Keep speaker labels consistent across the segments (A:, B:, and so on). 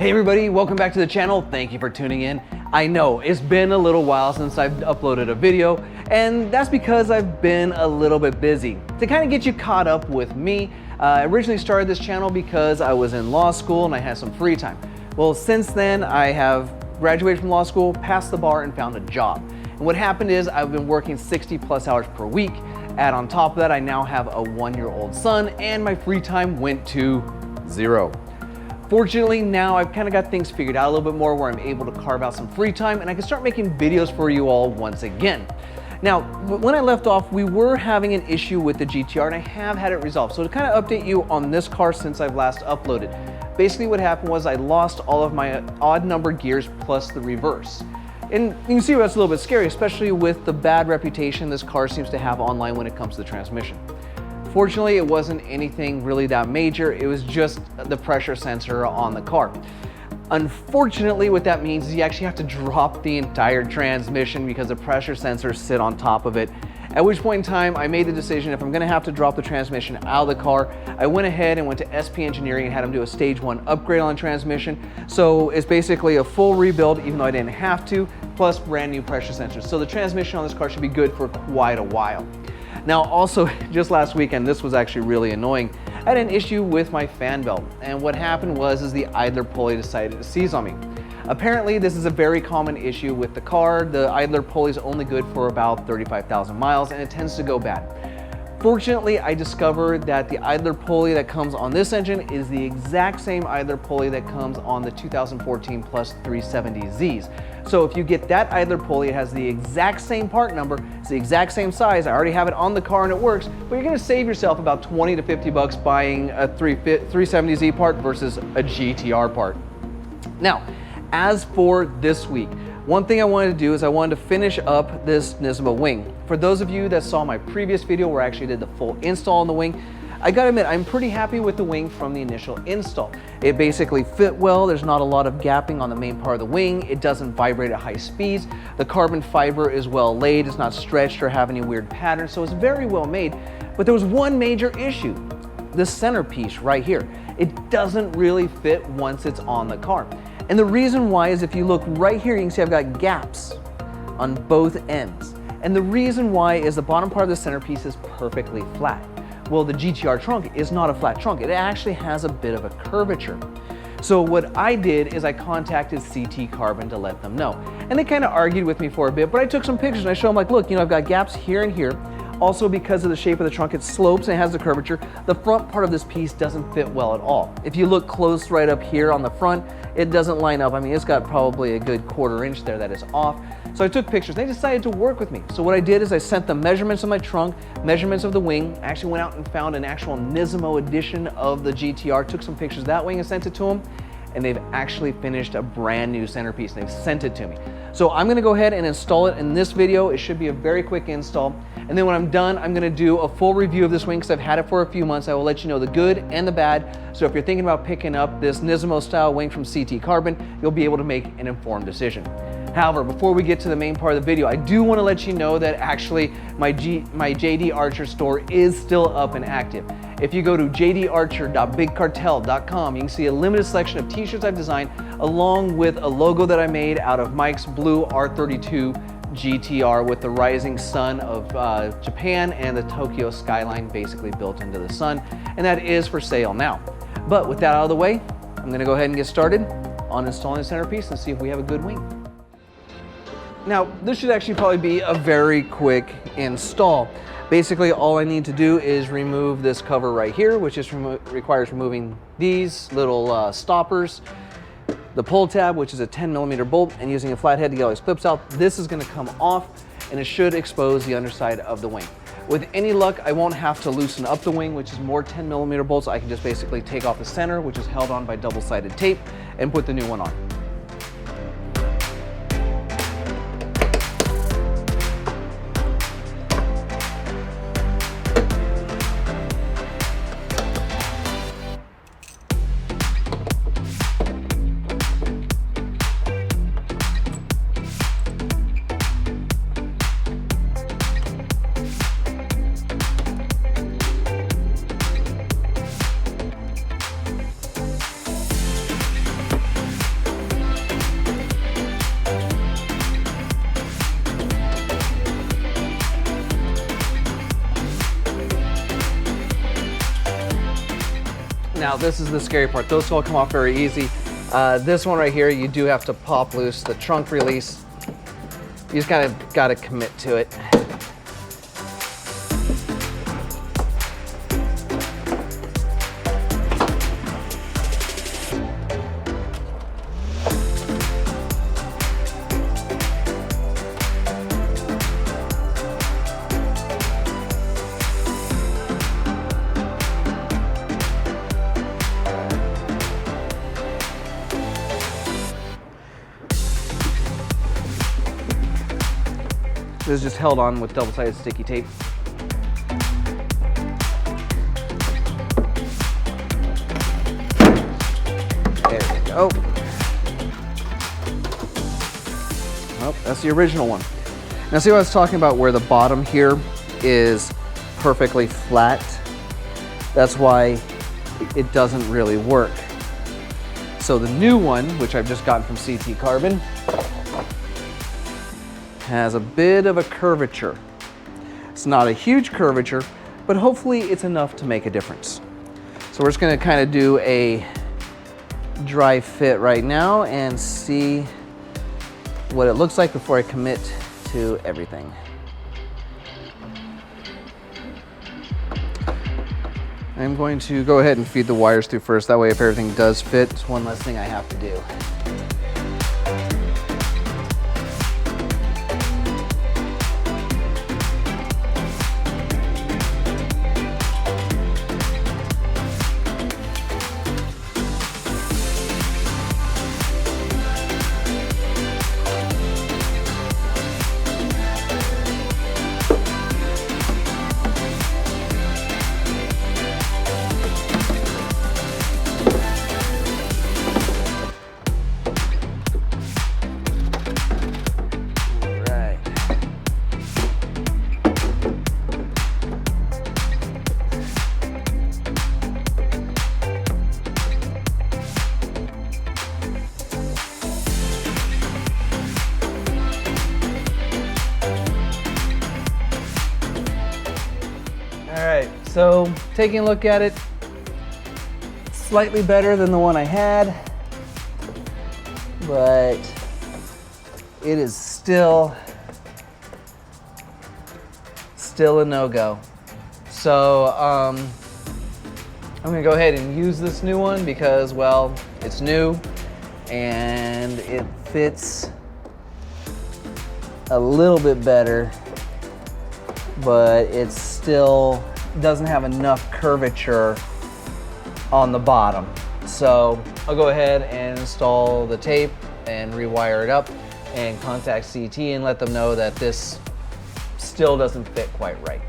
A: Hey everybody, welcome back to the channel. Thank you for tuning in. I know it's been a little while since I've uploaded a video, and that's because I've been a little bit busy. To kind of get you caught up with me, I originally started this channel because I was in law school and I had some free time. Well, since then I have graduated from law school, passed the bar, and found a job. And what happened is I've been working 60 plus hours per week. And on top of that, I now have a 1-year-old son, and my free time went to 0. Fortunately, now I've kind of got things figured out a little bit more where I'm able to carve out some free time and I can start making videos for you all once again. Now, when I left off, we were having an issue with the GTR and I have had it resolved. So to kind of update you on this car since I've last uploaded, basically what happened was I lost all of my odd number gears plus the reverse. And you can see that's a little bit scary, especially with the bad reputation this car seems to have online when it comes to the transmission. Fortunately, it wasn't anything really that major. It was just the pressure sensor on the car. Unfortunately, what that means is you actually have to drop the entire transmission because the pressure sensors sit on top of it. At which point in time, I made the decision if I'm gonna have to drop the transmission out of the car, I went ahead and went to SP Engineering and had them do a stage 1 upgrade on the transmission. So it's basically a full rebuild, even though I didn't have to, plus brand new pressure sensors. So the transmission on this car should be good for quite a while. Now also, just last weekend, this was actually really annoying. I had an issue with my fan belt, and what happened was the idler pulley decided to seize on me. Apparently, this is a very common issue with the car. The idler pulley is only good for about 35,000 miles, and it tends to go bad. Fortunately, I discovered that the idler pulley that comes on this engine is the exact same idler pulley that comes on the 2014 Plus 370Zs. So if you get that idler pulley, it has the exact same part number, it's the exact same size, I already have it on the car and it works, but you're gonna save yourself about 20 to 50 bucks buying a 370Z part versus a GTR part. Now, as for this week, one thing I wanted to do is I wanted to finish up this Nismo Wing. For those of you that saw my previous video where I actually did the full install on the wing, I gotta admit, I'm pretty happy with the wing from the initial install. It basically fit well, there's not a lot of gapping on the main part of the wing, it doesn't vibrate at high speeds, the carbon fiber is well laid, it's not stretched or have any weird patterns, so it's very well made. But there was one major issue, the centerpiece right here. It doesn't really fit once it's on the car. And the reason why is if you look right here, you can see I've got gaps on both ends. And the reason why is the bottom part of the centerpiece is perfectly flat. Well, the GTR trunk is not a flat trunk. It actually has a bit of a curvature. So what I did is I contacted CT Carbon to let them know. And they kind of argued with me for a bit, but I took some pictures and I showed them like, look, I've got gaps here and here. Also, because of the shape of the trunk, it slopes and it has the curvature. The front part of this piece doesn't fit well at all. If you look close right up here on the front, it doesn't line up. I mean, it's got probably a good 1/4 inch there that is off. So I took pictures. They decided to work with me. So what I did is I sent them measurements of my trunk, measurements of the wing. I actually went out and found an actual Nismo edition of the GTR, took some pictures of that wing and sent it to them. And they've actually finished a brand new centerpiece. They've sent it to me. So I'm gonna go ahead and install it in this video. It should be a very quick install. And then when I'm done, I'm gonna do a full review of this wing because I've had it for a few months. I will let you know the good and the bad. So if you're thinking about picking up this Nismo style wing from CT Carbon, you'll be able to make an informed decision. However, before we get to the main part of the video, I do want to let you know that actually my JD Archer store is still up and active. If you go to jdarcher.bigcartel.com, you can see a limited selection of t-shirts I've designed along with a logo that I made out of Mike's blue R35 GT-R with the rising sun of Japan and the Tokyo skyline basically built into the sun. And that is for sale now. But with that out of the way, I'm going to go ahead and get started on installing the centerpiece and see if we have a good wing. Now, this should actually probably be a very quick install. Basically, all I need to do is remove this cover right here, which just requires removing these little stoppers, the pull tab, which is a 10mm bolt, and using a flathead to get all these clips out. This is gonna come off, and it should expose the underside of the wing. With any luck, I won't have to loosen up the wing, which is more 10mm bolts. I can just basically take off the center, which is held on by double-sided tape, and put the new one on. Now this is the scary part. Those all come off very easy. This one right here, you do have to pop loose the trunk release. You just kind of got to commit to it. This is just held on with double-sided sticky tape. There we go. Oh, that's the original one. Now see what I was talking about where the bottom here is perfectly flat? That's why it doesn't really work. So the new one, which I've just gotten from CT Carbon, has a bit of a curvature. It's not a huge curvature, but hopefully it's enough to make a difference. So we're just gonna kind of do a dry fit right now and see what it looks like before I commit to everything. I'm going to go ahead and feed the wires through first. That way if everything does fit, it's one less thing I have to do. So taking a look at it, slightly better than the one I had, but it is still a no-go. So I'm gonna go ahead and use this new one because, well, it's new and it fits a little bit better, but it's still doesn't have enough curvature on the bottom. So I'll go ahead and install the tape and rewire it up and contact CT and let them know that this still doesn't fit quite right.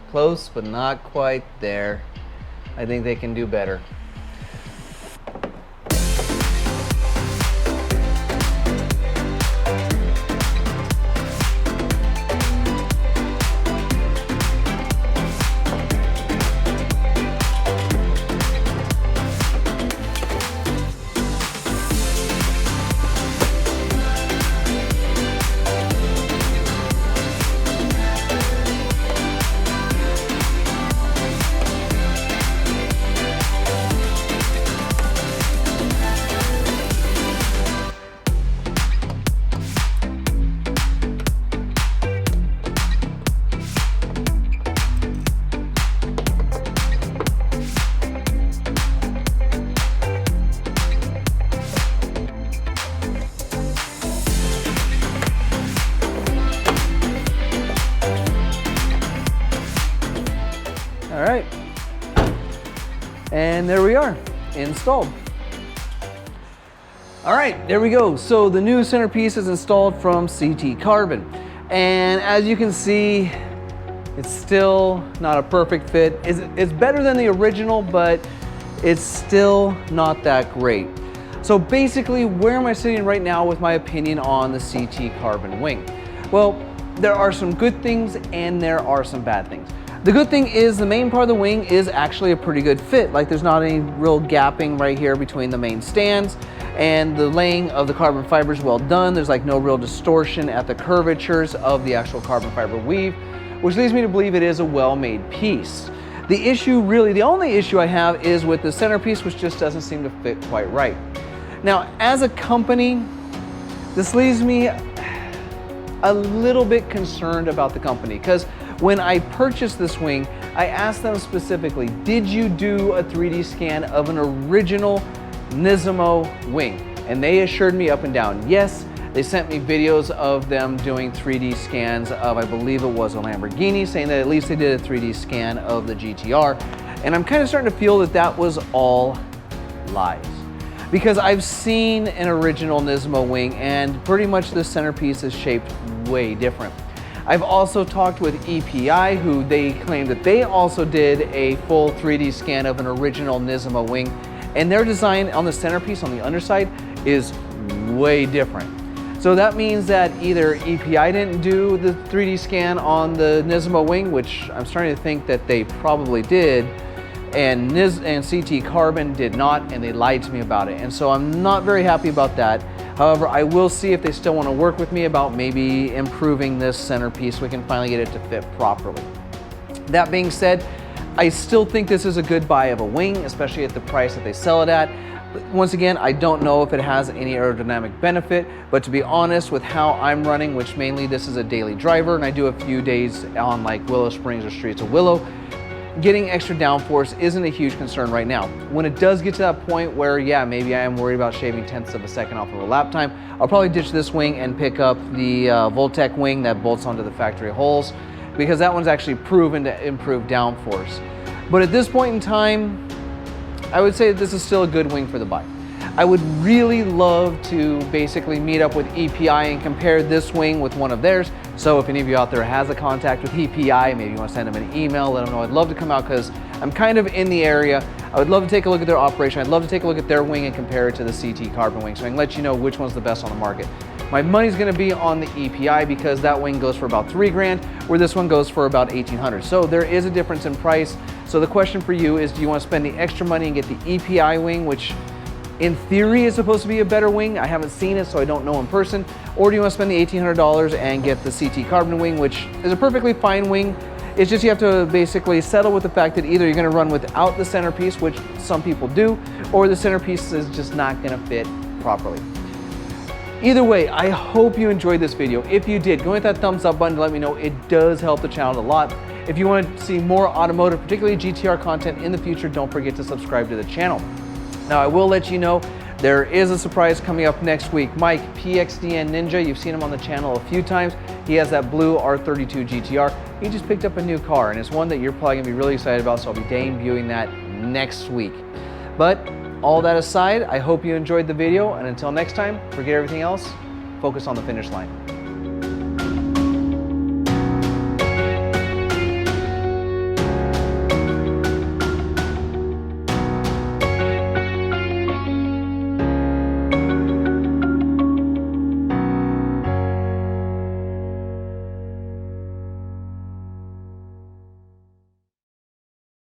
A: Close, but not quite there. I think they can do better. All right, And there we are, installed. All right, there we go. So the new centerpiece is installed from CT Carbon. And as you can see, it's still not a perfect fit. It's better than the original, but it's still not that great. So basically, where am I sitting right now with my opinion on the CT Carbon wing? Well, there are some good things and there are some bad things. The good thing is the main part of the wing is actually a pretty good fit. Like there's not any real gapping right here between the main stands, and the laying of the carbon fiber is well done. There's like no real distortion at the curvatures of the actual carbon fiber weave, which leads me to believe it is a well-made piece. The issue, really, the only issue I have is with the centerpiece, which just doesn't seem to fit quite right. Now, as a company, this leaves me a little bit concerned about the company, because when I purchased this wing, I asked them specifically, did you do a 3D scan of an original Nismo wing? And they assured me up and down, yes. They sent me videos of them doing 3D scans of, I believe it was a Lamborghini, saying that at least they did a 3D scan of the GTR. And I'm kind of starting to feel that that was all lies. Because I've seen an original Nismo wing and pretty much the centerpiece is shaped way different. I've also talked with EPI, who they claim that they also did a full 3D scan of an original Nismo wing, and their design on the centerpiece on the underside is way different. So that means that either EPI didn't do the 3D scan on the Nismo wing, which I'm starting to think that they probably did, and CT Carbon did not, and they lied to me about it. And so I'm not very happy about that. However, I will see if they still want to work with me about maybe improving this centerpiece so we can finally get it to fit properly. That being said, I still think this is a good buy of a wing, especially at the price that they sell it at. Once again, I don't know if it has any aerodynamic benefit, but to be honest with how I'm running, which mainly this is a daily driver and I do a few days on like Willow Springs or Streets of Willow, getting extra downforce isn't a huge concern right now. When it does get to that point where, yeah, maybe I am worried about shaving tenths of a second off of a lap time, I'll probably ditch this wing and pick up the Voltec wing that bolts onto the factory holes, because that one's actually proven to improve downforce. But at this point in time, I would say that this is still a good wing for the buy. I would really love to basically meet up with EPI and compare this wing with one of theirs. So if any of you out there has a contact with EPI, maybe you want to send them an email, let them know I'd love to come out because I'm kind of in the area. I would love to take a look at their operation. I'd love to take a look at their wing and compare it to the CT Carbon wing so I can let you know which one's the best on the market. My money's going to be on the EPI because that wing goes for about $3 grand, where this one goes for about $1,800. So there is a difference in price. So the question for you is, do you want to spend the extra money and get the EPI wing, which in theory is supposed to be a better wing? I haven't seen it, so I don't know in person. Or do you want to spend the $1,800 and get the CT Carbon wing, which is a perfectly fine wing. It's just you have to basically settle with the fact that either you're going to run without the centerpiece, which some people do, or the centerpiece is just not going to fit properly. Either way, I hope you enjoyed this video. If you did, go hit that thumbs up button to let me know. It does help the channel a lot. If you want to see more automotive, particularly GTR content in the future, don't forget to subscribe to the channel. Now, I will let you know there is a surprise coming up next week. Mike, PXDN Ninja, you've seen him on the channel a few times. He has that blue R35 GTR. He just picked up a new car, and it's one that you're probably gonna be really excited about, so I'll be debuting that next week. But all that aside, I hope you enjoyed the video, and until next time, forget everything else, focus on the finish line.